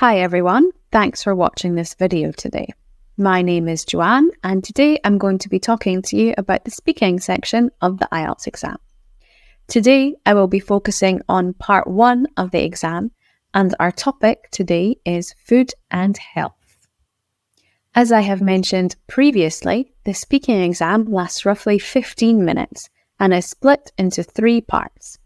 Hi everyone, thanks for watching this video today. My name is Joanne and today I'm going to be talking to you about the speaking section of the IELTS exam. Today I will be focusing on part 1 of the exam and our topic today is food and health. As I have mentioned previously, the speaking exam lasts roughly 15 minutes and is split into 3 parts.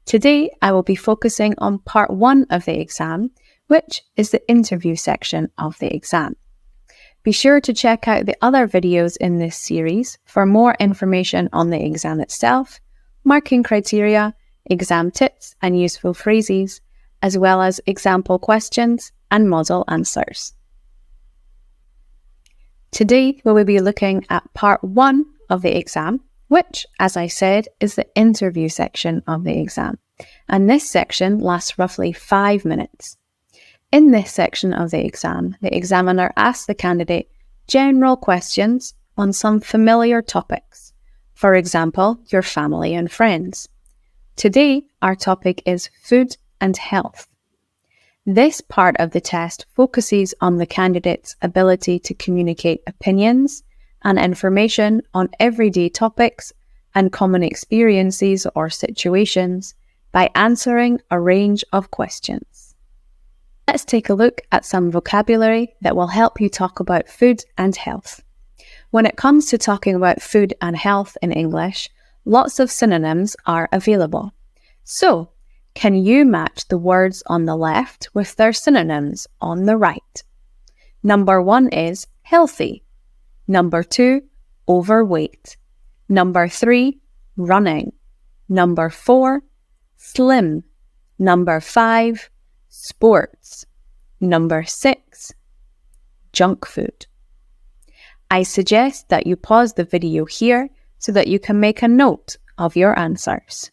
Today I will be focusing on part 1 of the exam, which is the interview section of the exam. Be sure to check out the other videos in this series for more information on the exam itself, marking criteria, exam tips and useful phrases, as well as example questions and model answers. Today we will be looking at part 1 of the exam, which, as I said, is the interview section of the exam. And this section lasts roughly 5 minutes. In this section of the examiner asks the candidate general questions on some familiar topics, for example, your family and friends. Today, our topic is food and health. This part of the test focuses on the candidate's ability to communicate opinions and information on everyday topics and common experiences or situations by answering a range of questions. Let's take a look at some vocabulary that will help you talk about food and health. When it comes to talking about food and health in English, lots of synonyms are available. So, can you match the words on the left with their synonyms on the right? Number 1 is healthy. Number 2, overweight. Number 3, running. Number 4, slim. Number 5, sports. Number 6, junk food. I suggest that you pause the video here so that you can make a note of your answers.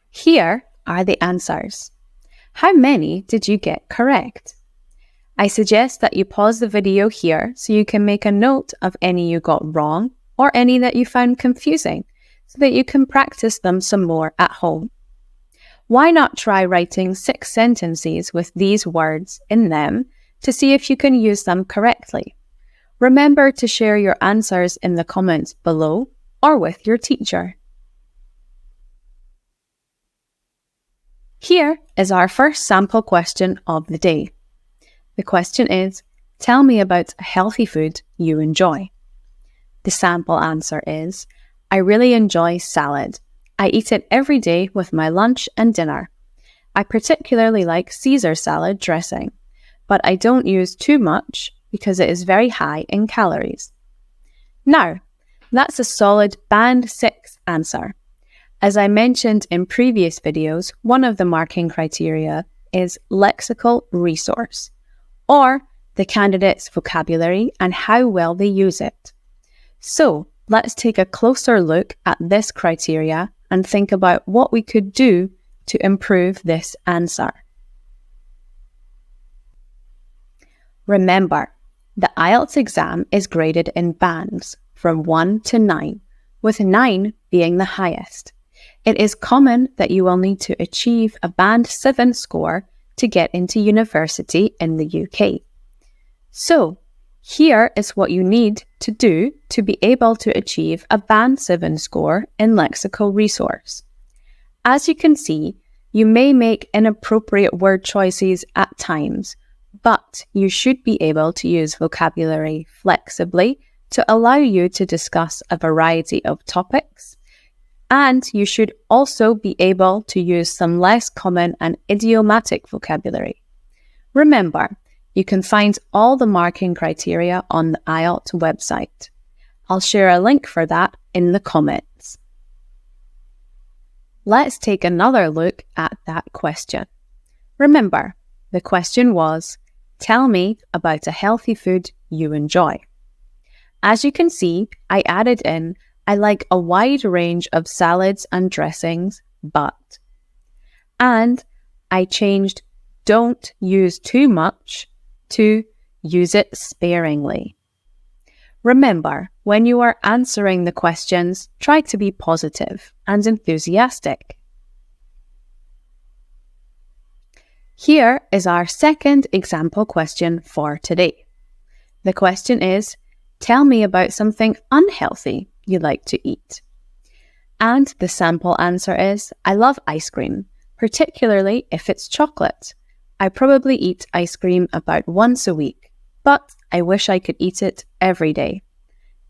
Here are the answers. How many did you get correct? I suggest that you pause the video here so you can make a note of any you got wrong or any that you found confusing so that you can practice them some more at home. Why not try writing 6 sentences with these words in them to see if you can use them correctly? Remember to share your answers in the comments below or with your teacher. Here is our first sample question of the day. The question is, tell me about a healthy food you enjoy. The sample answer is, I really enjoy salad. I eat it every day with my lunch and dinner. I particularly like Caesar salad dressing, but I don't use too much because it is very high in calories. Now, that's a solid Band 6 answer. As I mentioned in previous videos, one of the marking criteria is lexical resource, or the candidate's vocabulary and how well they use it. So, let's take a closer look at this criteria and think about what we could do to improve this answer. Remember, the IELTS exam is graded in bands from 1 to 9, with 9 being the highest. It is common that you will need to achieve a Band 7 score to get into university in the UK. So, here is what you need to do to be able to achieve a Band 7 score in lexical resource. As you can see, you may make inappropriate word choices at times, but you should be able to use vocabulary flexibly to allow you to discuss a variety of topics. And you should also be able to use some less common and idiomatic vocabulary. Remember, you can find all the marking criteria on the IELTS website. I'll share a link for that in the comments. Let's take another look at that question. Remember, the question was, tell me about a healthy food you enjoy. As you can see, I added in, I like a wide range of salads and dressings, but. And I changed don't use too much to use it sparingly. Remember, when you are answering the questions, try to be positive and enthusiastic. Here is our second example question for today. The question is, tell me about something unhealthy you like to eat. And the sample answer is, I love ice cream, particularly if it's chocolate. I probably eat ice cream about once a week, but I wish I could eat it every day.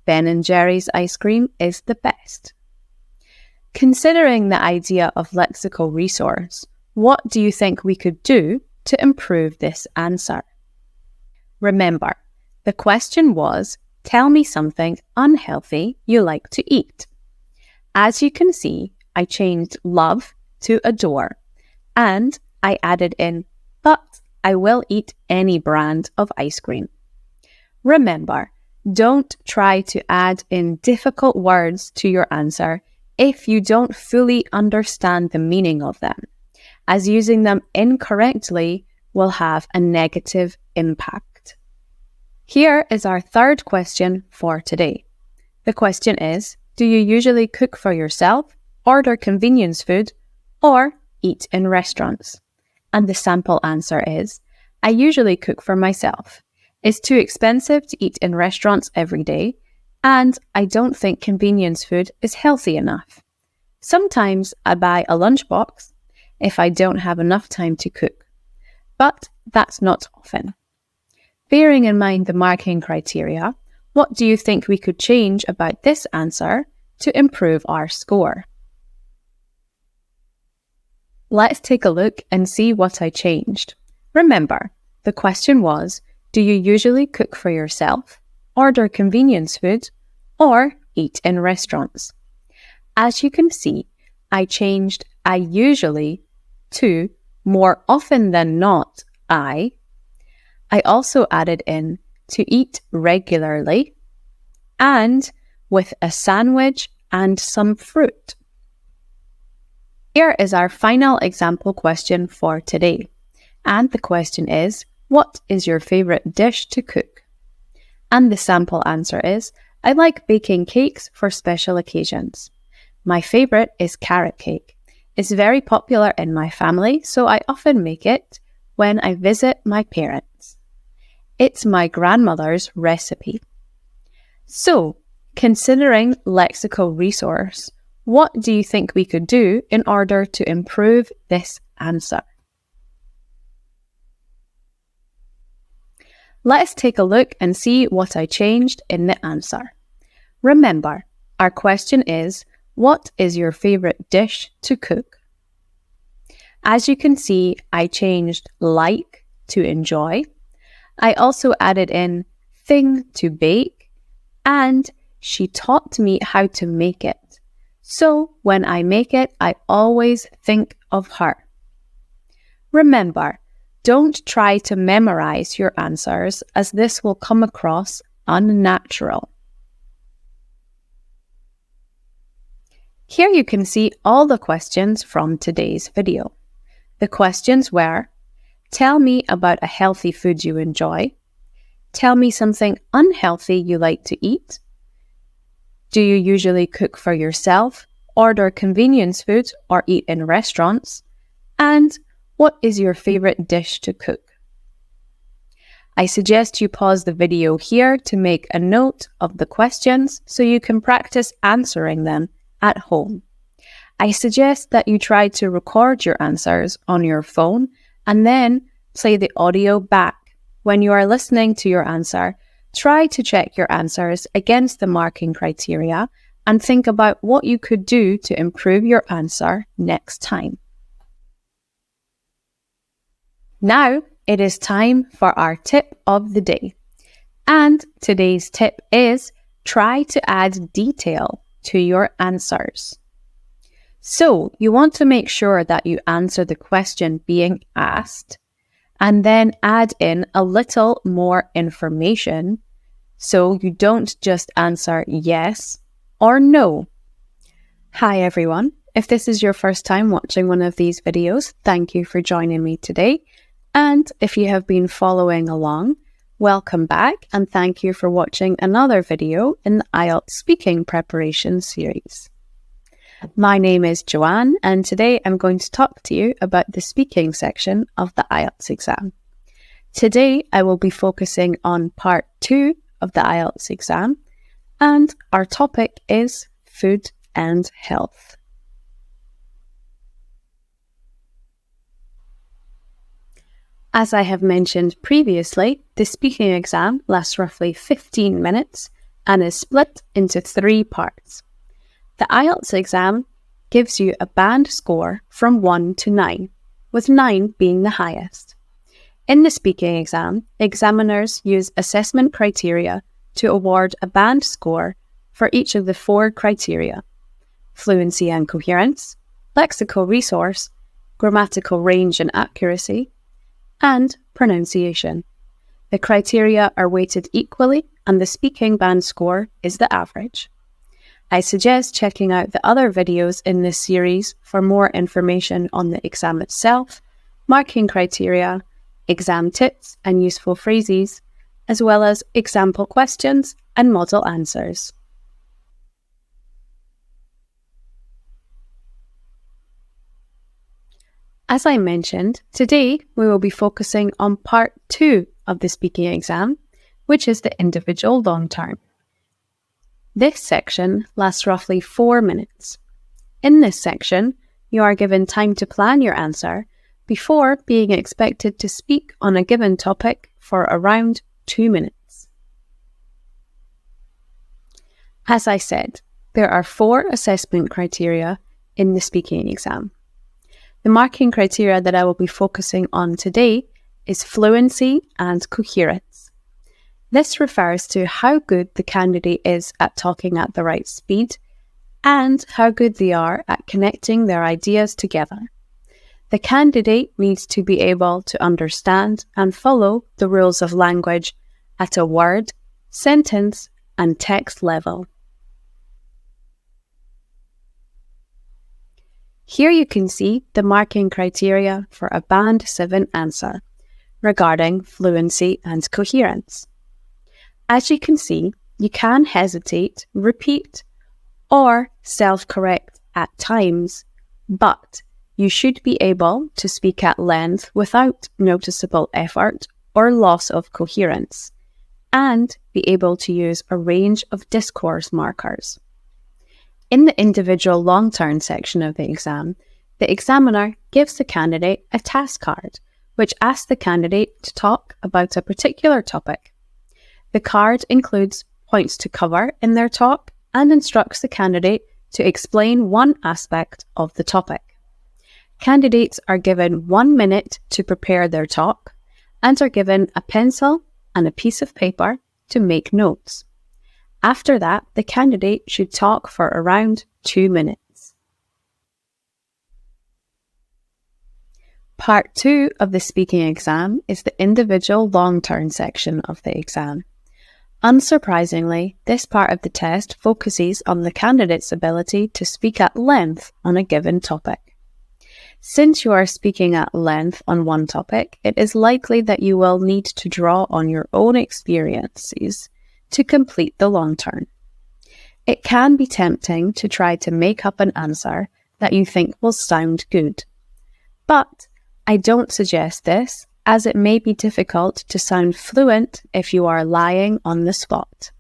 Ben & Jerry's ice cream is the best. Considering the idea of lexical resource, what do you think we could do to improve this answer? Remember, the question was, tell me something unhealthy you like to eat. As you can see, I changed love to adore, and I added in, but I will eat any brand of ice cream. Remember, don't try to add in difficult words to your answer if you don't fully understand the meaning of them, as using them incorrectly will have a negative impact. Here is our third question for today. The question is, do you usually cook for yourself, order convenience food, or eat in restaurants? And the sample answer is, I usually cook for myself. It's too expensive to eat in restaurants every day, and I don't think convenience food is healthy enough. Sometimes I buy a lunchbox if I don't have enough time to cook, but that's not often. Bearing in mind the marking criteria, what do you think we could change about this answer to improve our score? Let's take a look and see what I changed. Remember, the question was, do you usually cook for yourself, order convenience food, or eat in restaurants? As you can see, I changed I usually to more often than not I. I also added in to eat regularly and with a sandwich and some fruit. Here is our final example question for today. And the question is, what is your favorite dish to cook? And the sample answer is, I like baking cakes for special occasions. My favorite is carrot cake. It's very popular in my family, so I often make it when I visit my parents. It's my grandmother's recipe. So, considering lexical resource, what do you think we could do in order to improve this answer? Let's take a look and see what I changed in the answer. Remember, our question is, what is your favorite dish to cook? As you can see, I changed like to enjoy. I also added in thing to bake, and she taught me how to make it. So when I make it, I always think of her. Remember, don't try to memorize your answers as this will come across unnatural. Here you can see all the questions from today's video. The questions were, tell me about a healthy food you enjoy. Tell me something unhealthy you like to eat. Do you usually cook for yourself, order convenience food, or eat in restaurants? And what is your favorite dish to cook? I suggest you pause the video here to make a note of the questions so you can practice answering them at home. I suggest that you try to record your answers on your phone and then play the audio back. When you are listening to your answer, try to check your answers against the marking criteria and think about what you could do to improve your answer next time. Now it is time for our tip of the day. And today's tip is try to add detail to your answers. So you want to make sure that you answer the question being asked and then add in a little more information so you don't just answer yes or no. Hi everyone. If this is your first time watching one of these videos, thank you for joining me today. And if you have been following along, welcome back and thank you for watching another video in the IELTS Speaking Preparation series. My name is Joanne, and today I'm going to talk to you about the speaking section of the IELTS exam. Today I will be focusing on part 2 of the IELTS exam, and our topic is food and health. As I have mentioned previously, the speaking exam lasts roughly 15 minutes and is split into 3 parts. The IELTS exam gives you a band score from 1 to 9, with 9 being the highest. In the speaking exam, examiners use assessment criteria to award a band score for each of the 4 criteria: fluency and coherence, lexical resource, grammatical range and accuracy, and pronunciation. The criteria are weighted equally, and the speaking band score is the average. I suggest checking out the other videos in this series for more information on the exam itself, marking criteria, exam tips and useful phrases, as well as example questions and model answers. As I mentioned, today we will be focusing on part 2 of the speaking exam, which is the individual long term. This section lasts roughly 4 minutes. In this section, you are given time to plan your answer before being expected to speak on a given topic for around 2 minutes. As I said, there are 4 assessment criteria in the speaking exam. The marking criteria that I will be focusing on today is fluency and coherence. This refers to how good the candidate is at talking at the right speed and how good they are at connecting their ideas together. The candidate needs to be able to understand and follow the rules of language at a word, sentence, and text level. Here you can see the marking criteria for a Band 7 answer regarding fluency and coherence. As you can see, you can hesitate, repeat, or self-correct at times, but you should be able to speak at length without noticeable effort or loss of coherence, and be able to use a range of discourse markers. In the individual long-term section of the exam, the examiner gives the candidate a task card, which asks the candidate to talk about a particular topic. The card includes points to cover in their talk and instructs the candidate to explain one aspect of the topic. Candidates are given 1 minute to prepare their talk and are given a pencil and a piece of paper to make notes. After that, the candidate should talk for around 2 minutes. Part 2 of the speaking exam is the individual long-term section of the exam. Unsurprisingly, this part of the test focuses on the candidate's ability to speak at length on a given topic. Since you are speaking at length on one topic, it is likely that you will need to draw on your own experiences to complete the long term. It can be tempting to try to make up an answer that you think will sound good. But I don't suggest this, as it may be difficult to sound fluent if you are lying on the spot.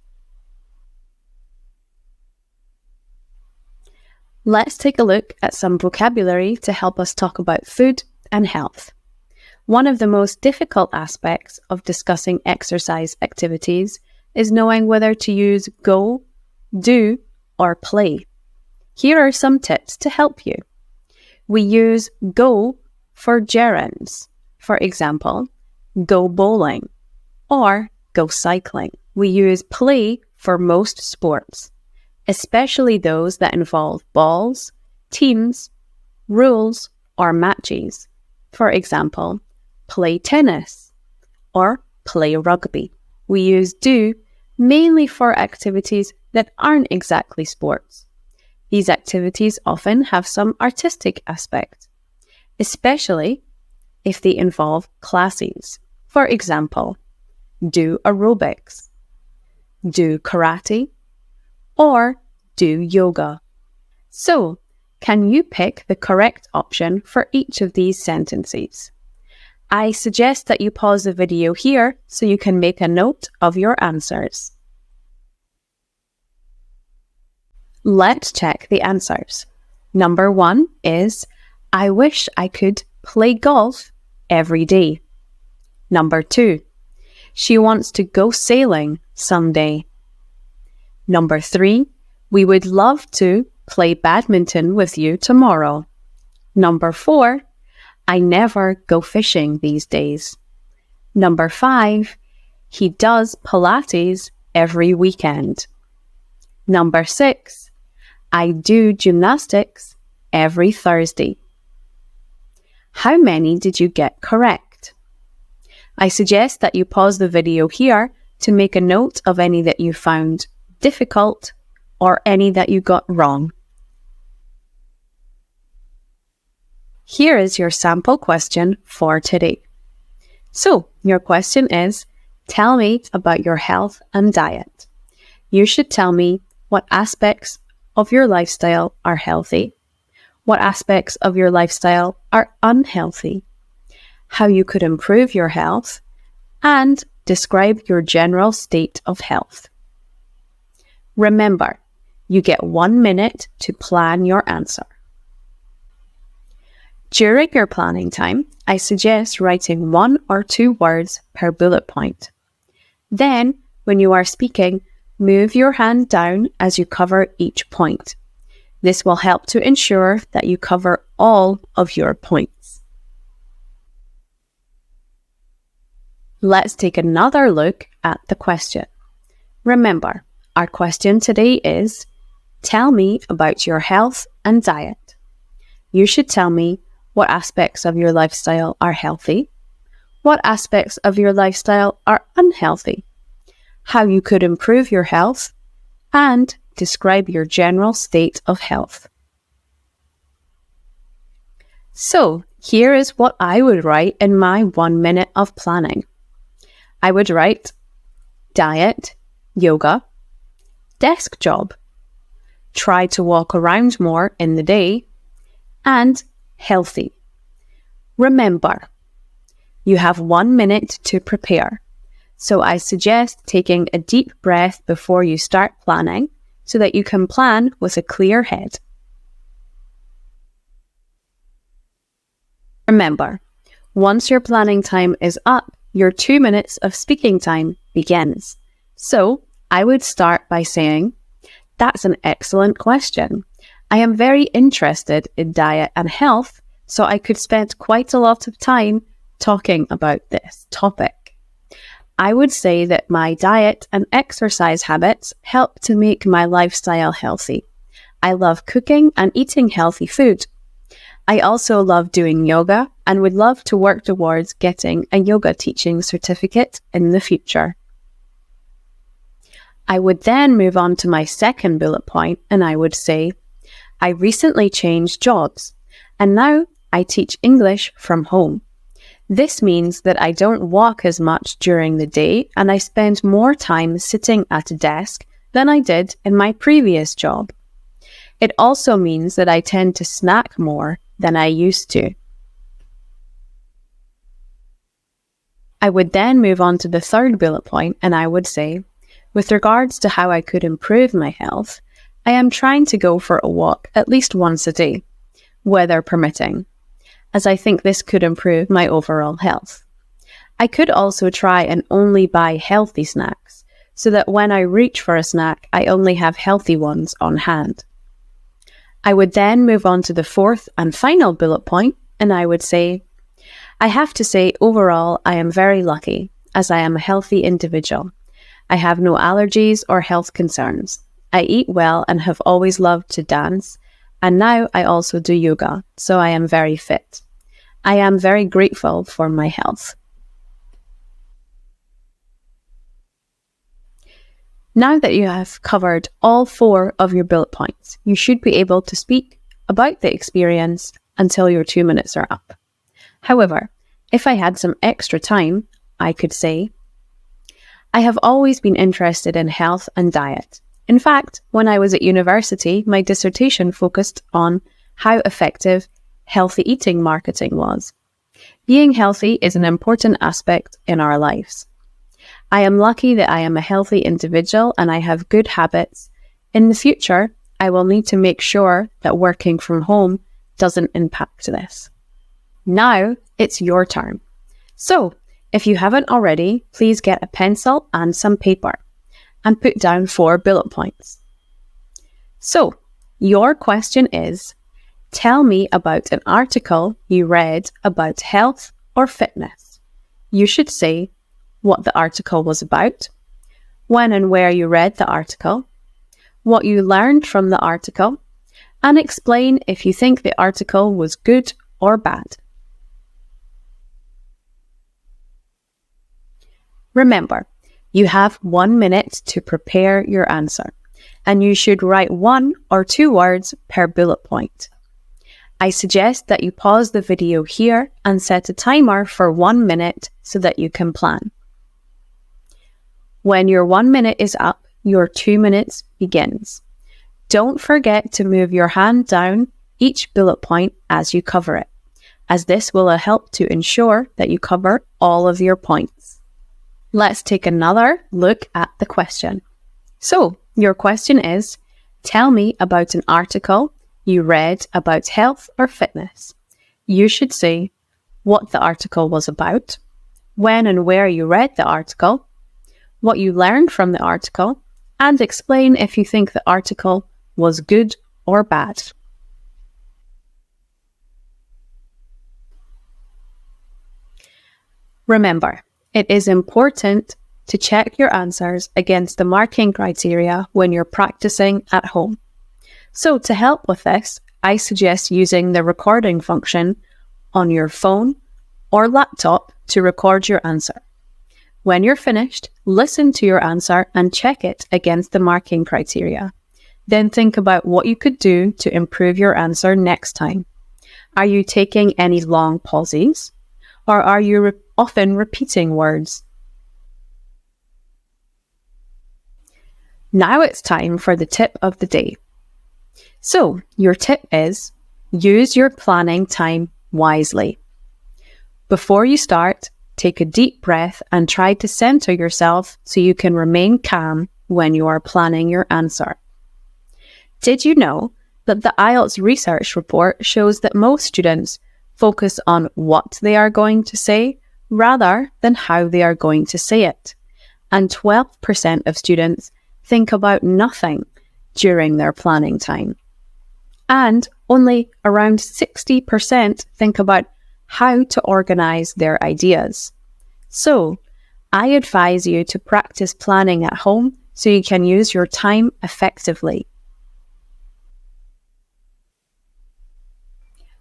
Let's take a look at some vocabulary to help us talk about food and health. One of the most difficult aspects of discussing exercise activities is knowing whether to use go, do, or play. Here are some tips to help you. We use go for gerunds. For example, go bowling or go cycling. We use play for most sports, especially those that involve balls, teams, rules, or matches. For example, play tennis or play rugby. We use do mainly for activities that aren't exactly sports. These activities often have some artistic aspect, especially if they involve classes. For example, do aerobics, do karate, or do yoga. So, can you pick the correct option for each of these sentences? I suggest that you pause the video here so you can make a note of your answers. Let's check the answers. Number 1 is, I wish I could play golf every day. Number 2, she wants to go sailing someday. Number 3, we would love to play badminton with you tomorrow. Number 4, I never go fishing these days. Number 5, he does Pilates every weekend. Number 6, I do gymnastics every Thursday. How many did you get correct? I suggest that you pause the video here to make a note of any that you found difficult or any that you got wrong. Here is your sample question for today. So, your question is, tell me about your health and diet. You should tell me what aspects of your lifestyle are healthy, what aspects of your lifestyle are unhealthy, how you could improve your health, and describe your general state of health. Remember, you get 1 minute to plan your answer. During your planning time, I suggest writing 1 or 2 words per bullet point. Then, when you are speaking, move your hand down as you cover each point. This will help to ensure that you cover all of your points. Let's take another look at the question. Remember, our question today is, tell me about your health and diet. You should tell me what aspects of your lifestyle are healthy, what aspects of your lifestyle are unhealthy, how you could improve your health, and describe your general state of health. So, here is what I would write in my 1 minute of planning. I would write diet, yoga, desk job, try to walk around more in the day, and healthy. Remember, you have 1 minute to prepare, so I suggest taking a deep breath before you start planning so that you can plan with a clear head. Remember, once your planning time is up, your 2 minutes of speaking time begins. So, I would start by saying, that's an excellent question. I am very interested in diet and health, so I could spend quite a lot of time talking about this topic. I would say that my diet and exercise habits help to make my lifestyle healthy. I love cooking and eating healthy food. I also love doing yoga and would love to work towards getting a yoga teaching certificate in the future. I would then move on to my second bullet point and I would say, I recently changed jobs and now I teach English from home. This means that I don't walk as much during the day and I spend more time sitting at a desk than I did in my previous job. It also means that I tend to snack more than I used to. I would then move on to the third bullet point and I would say, with regards to how I could improve my health, I am trying to go for a walk at least once a day, weather permitting, as I think this could improve my overall health. I could also try and only buy healthy snacks, so that when I reach for a snack, I only have healthy ones on hand. I would then move on to the fourth and final bullet point, and I would say, I have to say overall I am very lucky, as I am a healthy individual. I have no allergies or health concerns. I eat well and have always loved to dance, and now I also do yoga, so I am very fit. I am very grateful for my health. Now that you have covered all 4 of your bullet points, you should be able to speak about the experience until your 2 minutes are up. However, if I had some extra time, I could say, I have always been interested in health and diet. In fact, when I was at university, my dissertation focused on how effective healthy eating marketing was. Being healthy is an important aspect in our lives. I am lucky that I am a healthy individual and I have good habits. In the future, I will need to make sure that working from home doesn't impact this. Now it's your turn. So, if you haven't already, please get a pencil and some paper and put down 4 bullet points. So, your question is, tell me about an article you read about health or fitness. You should say what the article was about, when and where you read the article, what you learned from the article, and explain if you think the article was good or bad. Remember, you have 1 minute to prepare your answer, and you should write 1 or 2 words per bullet point. I suggest that you pause the video here and set a timer for 1 minute so that you can plan. When your 1 minute is up, your 2 minutes begins. Don't forget to move your hand down each bullet point as you cover it, as this will help to ensure that you cover all of your points. Let's take another look at the question. So, your question is, tell me about an article you read about health or fitness. You should say what the article was about, when and where you read the article, what you learned from the article, and explain if you think the article was good or bad. Remember, it is important to check your answers against the marking criteria when you're practicing at home. So to help with this, I suggest using the recording function on your phone or laptop to record your answer. When you're finished, listen to your answer and check it against the marking criteria. Then think about what you could do to improve your answer next time. Are you taking any long pauses? Or are you often repeating words? Now it's time for the tip of the day. So, your tip is, use your planning time wisely. Before you start, take a deep breath and try to center yourself so you can remain calm when you are planning your answer. Did you know that the IELTS research report shows that most students focus on what they are going to say rather than how they are going to say it? And 12% of students think about nothing during their planning time. And only around 60% think about how to organize their ideas. So, I advise you to practice planning at home so you can use your time effectively.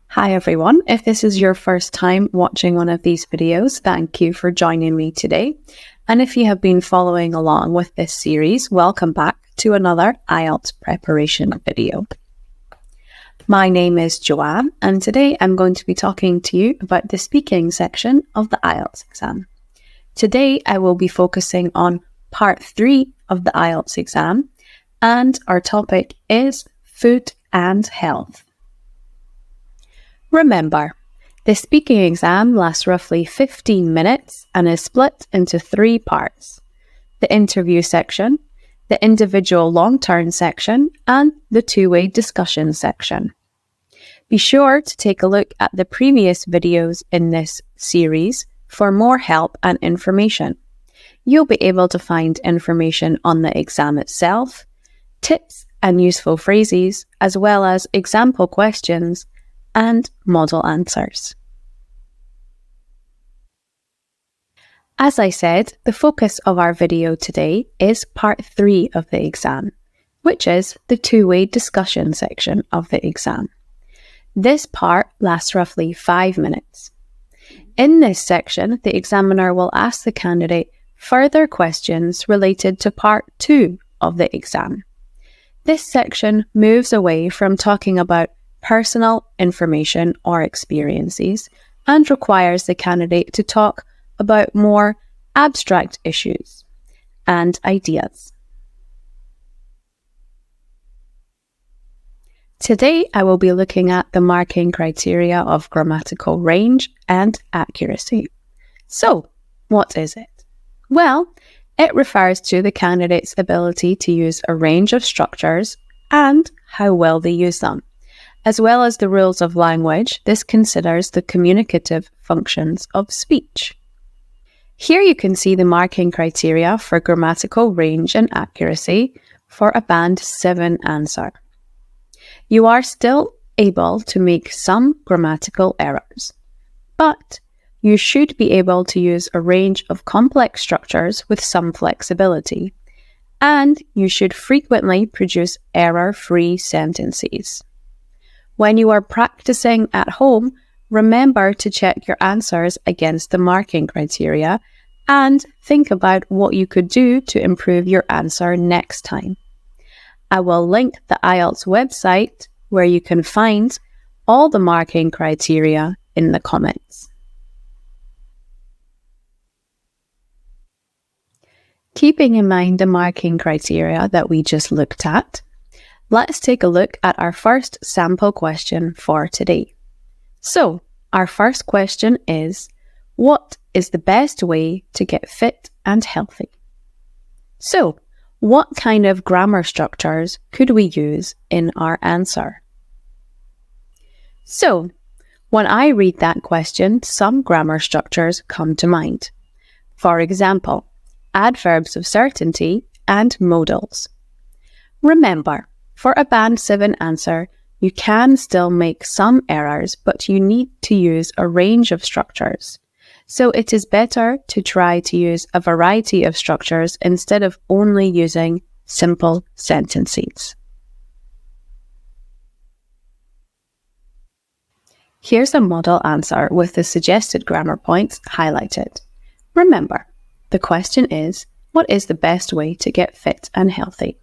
Hi everyone, if this is your first time watching one of these videos, thank you for joining me today. And if you have been following along with this series, welcome back to another IELTS preparation video. My name is Joanne, and today I'm going to be talking to you about the speaking section of the IELTS exam. Today I will be focusing on part 3 of the IELTS exam, and our topic is food and health. Remember, the speaking exam lasts roughly 15 minutes and is split into 3 parts: the interview section, the individual long-term section, and the two-way discussion section. Be sure to take a look at the previous videos in this series for more help and information. You'll be able to find information on the exam itself, tips and useful phrases, as well as example questions and model answers. As I said, the focus of our video today is part 3 of the exam, which is the two-way discussion section of the exam. This part lasts roughly 5 minutes. In this section, the examiner will ask the candidate further questions related to part 2 of the exam. This section moves away from talking about personal information or experiences and requires the candidate to talk about more abstract issues and ideas. Today, I will be looking at the marking criteria of grammatical range and accuracy. So, what is it? Well, it refers to the candidate's ability to use a range of structures and how well they use them. As well as the rules of language, this considers the communicative functions of speech. Here you can see the marking criteria for grammatical range and accuracy for a Band 7 answer. You are still able to make some grammatical errors, but you should be able to use a range of complex structures with some flexibility, and you should frequently produce error-free sentences. When you are practicing at home, remember to check your answers against the marking criteria and think about what you could do to improve your answer next time. I will link the IELTS website where you can find all the marking criteria in the comments. Keeping in mind the marking criteria that we just looked at, let's take a look at our first sample question for today. So, our first question is, what is the best way to get fit and healthy? So, what kind of grammar structures could we use in our answer? So, when I read that question, some grammar structures come to mind. For example, adverbs of certainty and modals. Remember, for a Band 7 answer, you can still make some errors, but you need to use a range of structures. So it is better to try to use a variety of structures instead of only using simple sentences. Here's a model answer with the suggested grammar points highlighted. Remember, the question is, what is the best way to get fit and healthy?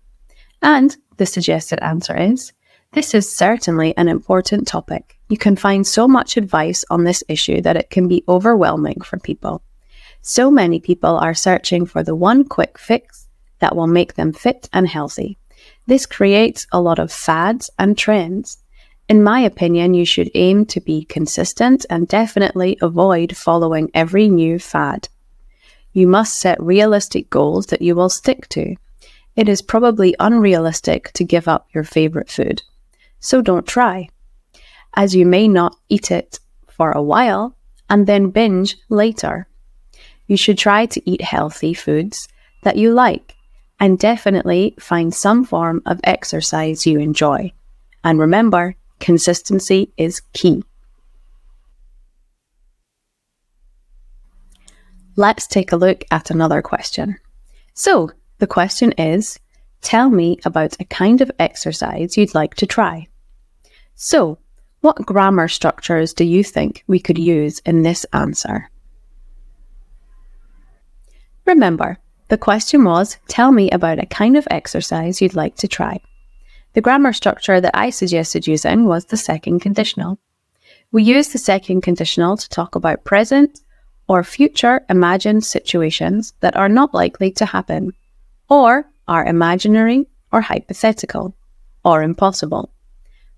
And the suggested answer is, this is certainly an important topic. You can find so much advice on this issue that it can be overwhelming for people. So many people are searching for the one quick fix that will make them fit and healthy. This creates a lot of fads and trends. In my opinion, you should aim to be consistent and definitely avoid following every new fad. You must set realistic goals that you will stick to. It is probably unrealistic to give up your favorite food, so don't try, as you may not eat it for a while and then binge later. You should try to eat healthy foods that you like and definitely find some form of exercise you enjoy. And remember, consistency is key. Let's take a look at another question. So, the question is, tell me about a kind of exercise you'd like to try. So, what grammar structures do you think we could use in this answer? Remember, the question was, tell me about a kind of exercise you'd like to try. The grammar structure that I suggested using was the second conditional. We use the second conditional to talk about present or future imagined situations that are not likely to happen, or are imaginary or hypothetical, or impossible.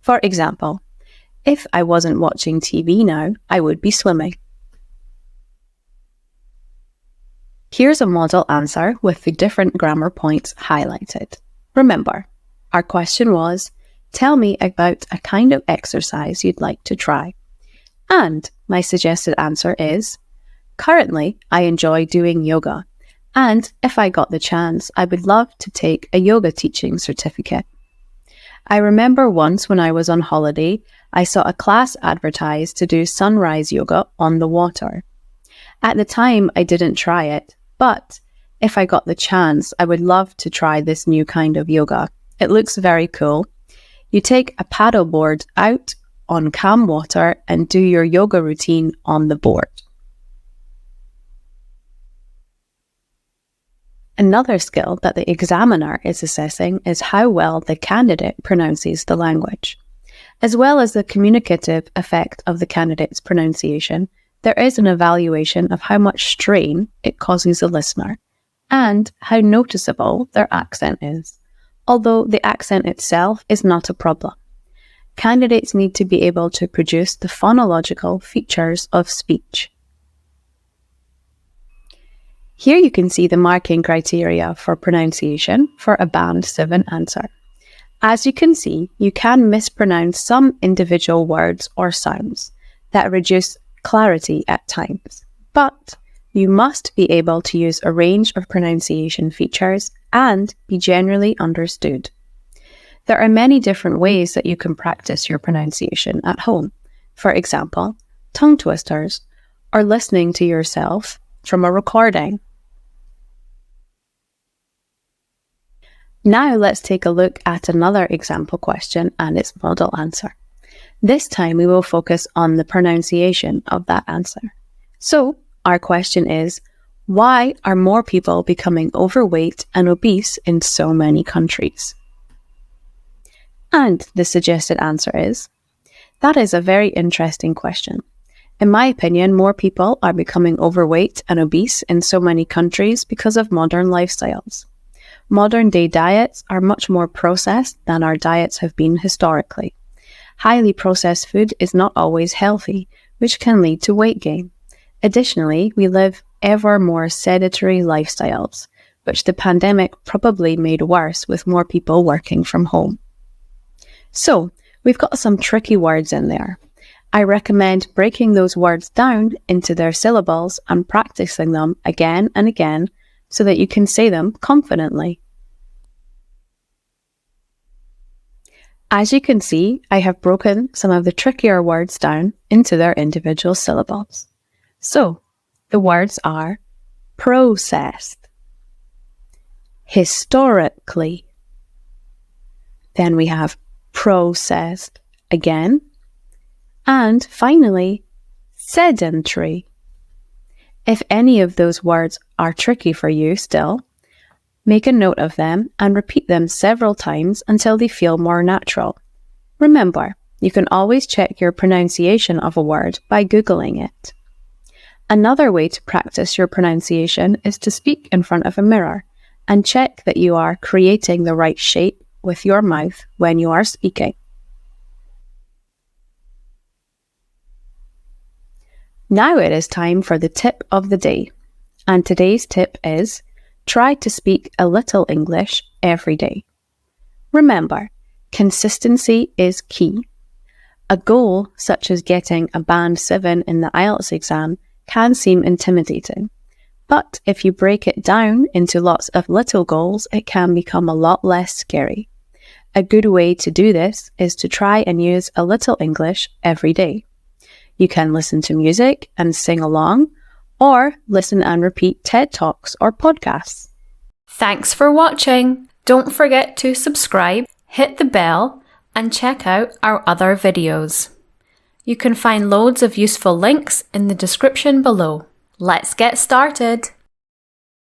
For example, if I wasn't watching TV now, I would be swimming. Here's a model answer with the different grammar points highlighted. Remember, our question was, tell me about a kind of exercise you'd like to try. And my suggested answer is, currently I enjoy doing yoga, and if I got the chance, I would love to take a yoga teaching certificate. I remember once when I was on holiday, I saw a class advertised to do sunrise yoga on the water. At the time, I didn't try it, but if I got the chance, I would love to try this new kind of yoga. It looks very cool. You take a paddleboard out on calm water and do your yoga routine on the board. Another skill that the examiner is assessing is how well the candidate pronounces the language. As well as the communicative effect of the candidate's pronunciation, there is an evaluation of how much strain it causes the listener and how noticeable their accent is, although the accent itself is not a problem. candidates need to be able to produce the phonological features of speech. Here you can see the marking criteria for pronunciation for a Band 7 answer. As you can see, you can mispronounce some individual words or sounds that reduce clarity at times, but you must be able to use a range of pronunciation features and be generally understood. There are many different ways that you can practice your pronunciation at home. For example, tongue twisters or listening to yourself from a recording. Now let's take a look at another example question and its model answer. This time we will focus on the pronunciation of that answer. So, our question is, why are more people becoming overweight and obese in so many countries? And the suggested answer is, that is a very interesting question. In my opinion, more people are becoming overweight and obese in so many countries because of modern lifestyles. Modern day diets are much more processed than our diets have been historically. Highly processed food is not always healthy, which can lead to weight gain. Additionally, we live ever more sedentary lifestyles, which the pandemic probably made worse with more people working from home. So, we've got some tricky words in there. I recommend breaking those words down into their syllables and practicing them again and again so that you can say them confidently. As you can see, I have broken some of the trickier words down into their individual syllables. So, the words are processed, historically, then we have processed again, and finally, sedentary. If any of those words are tricky for you still, make a note of them and repeat them several times until they feel more natural. Remember, you can always check your pronunciation of a word by Googling it. Another way to practice your pronunciation is to speak in front of a mirror and check that you are creating the right shape with your mouth when you are speaking. Now it is time for the tip of the day. And today's tip is, try to speak a little English every day. Remember, consistency is key. A goal such as getting a Band 7 in the IELTS exam can seem intimidating. But if you break it down into lots of little goals, it can become a lot less scary. A good way to do this is to try and use a little English every day. You can listen to music and sing along, or listen and repeat TED Talks or podcasts. Thanks for watching. Don't forget to subscribe, hit the bell, and check out our other videos. You can find loads of useful links in the description below. Let's get started.